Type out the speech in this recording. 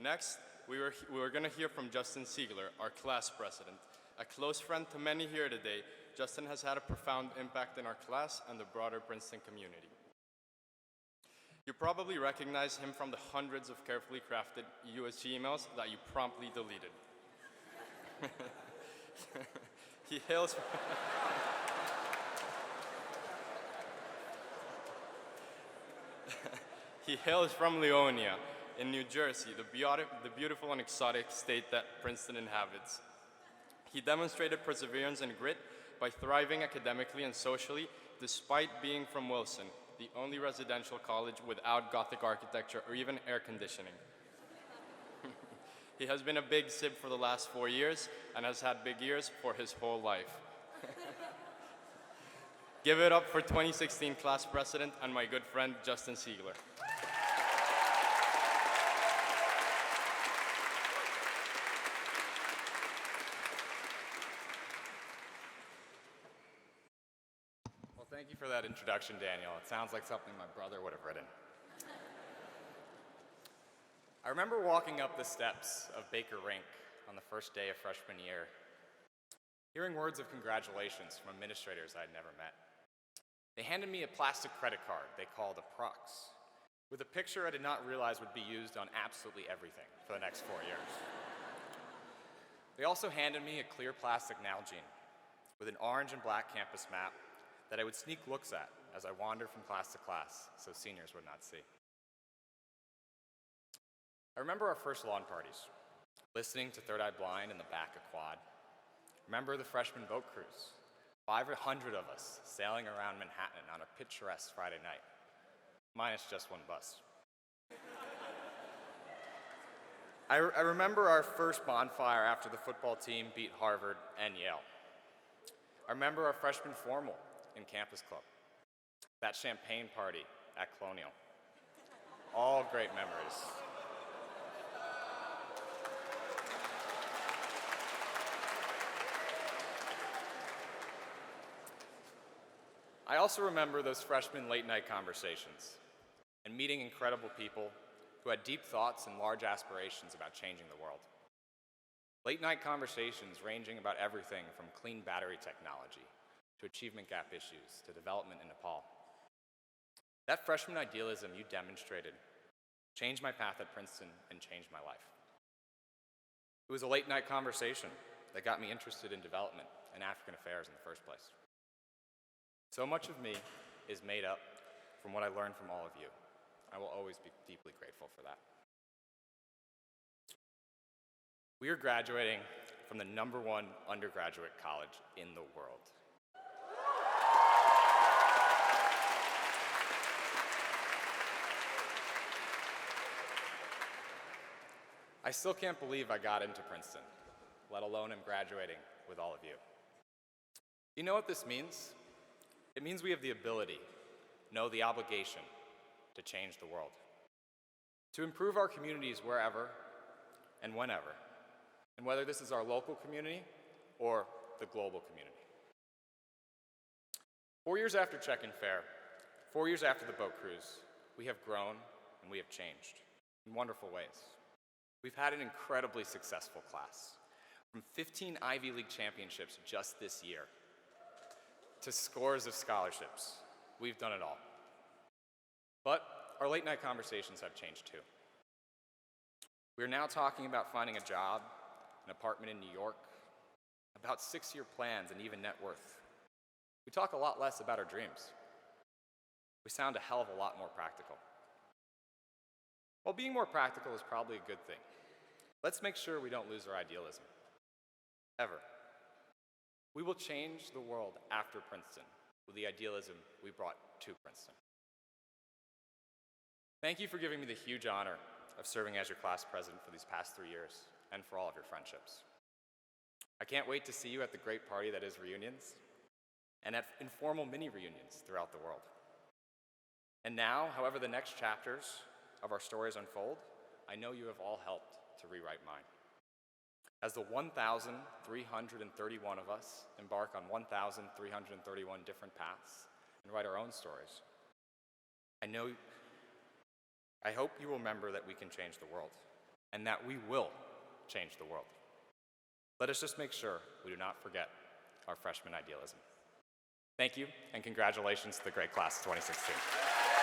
Next, we were going to hear from Justin Ziegler, our class president. A close friend to many here today, Justin has had a profound impact in our class and the broader Princeton community. You probably recognize him from the hundreds of carefully crafted USG emails that you promptly deleted. He hails He hails from Leonia, in New Jersey, the beautiful and exotic state that Princeton inhabits. He demonstrated perseverance and grit by thriving academically and socially, despite being from Wilson, the only residential college without Gothic architecture or even air conditioning. He has been a big sib for the last 4 years and has had big ears for his whole life. Give it up for 2016 class president and my good friend, Justin Ziegler. Well, thank you for that introduction, Daniel. It sounds like something my brother would have written. I remember walking up the steps of Baker Rink on the first day of freshman year, hearing words of congratulations from administrators I'd never met. They handed me a plastic credit card they called a Prox, with a picture I did not realize would be used on absolutely everything for the next 4 years. They also handed me a clear plastic Nalgene with an orange and black campus map that I would sneak looks at as I wandered from class to class so seniors would not see. I remember our first lawn parties, listening to Third Eye Blind in the back of Quad. Remember the freshman boat cruise, 500 of us sailing around Manhattan on a picturesque Friday night, minus just one bus. I remember our first bonfire after the football team beat Harvard and Yale. I remember our freshman formal in Campus Club, that champagne party at Colonial. All great memories. I also remember those freshman late-night conversations and meeting incredible people who had deep thoughts and large aspirations about changing the world. Late-night conversations ranging about everything from clean battery technology to achievement gap issues to development in Nepal. That freshman idealism you demonstrated changed my path at Princeton and changed my life. It was a late-night conversation that got me interested in development and African affairs in the first place. So much of me is made up from what I learned from all of you. I will always be deeply grateful for that. We are graduating from the #1 undergraduate college in the world. I still can't believe I got into Princeton, let alone am graduating with all of you. You know what this means? It means we have the ability, no, the obligation, to change the world, to improve our communities wherever and whenever, and whether this is our local community or the global community. 4 years after Check-in Fair, 4 years after the boat cruise, we have grown and we have changed in wonderful ways. We've had an incredibly successful class, from 15 Ivy League championships just this year to scores of scholarships. We've done it all. But our late night conversations have changed too. We are now talking about finding a job, an apartment in New York, about 6-year plans and even net worth. We talk a lot less about our dreams. We sound a hell of a lot more practical. While being more practical is probably a good thing, let's make sure we don't lose our idealism. Ever. We will change the world after Princeton with the idealism we brought to Princeton. Thank you for giving me the huge honor of serving as your class president for these past 3 years and for all of your friendships. I can't wait to see you at the great party that is reunions and at informal mini reunions throughout the world. And now, however the next chapters of our stories unfold, I know you have all helped to rewrite mine. As the 1,331 of us embark on 1,331 different paths and write our own stories, I hope you will remember that we can change the world, and that we will change the world. Let us just make sure we do not forget our freshman idealism. Thank you, and congratulations to the great class of 2016.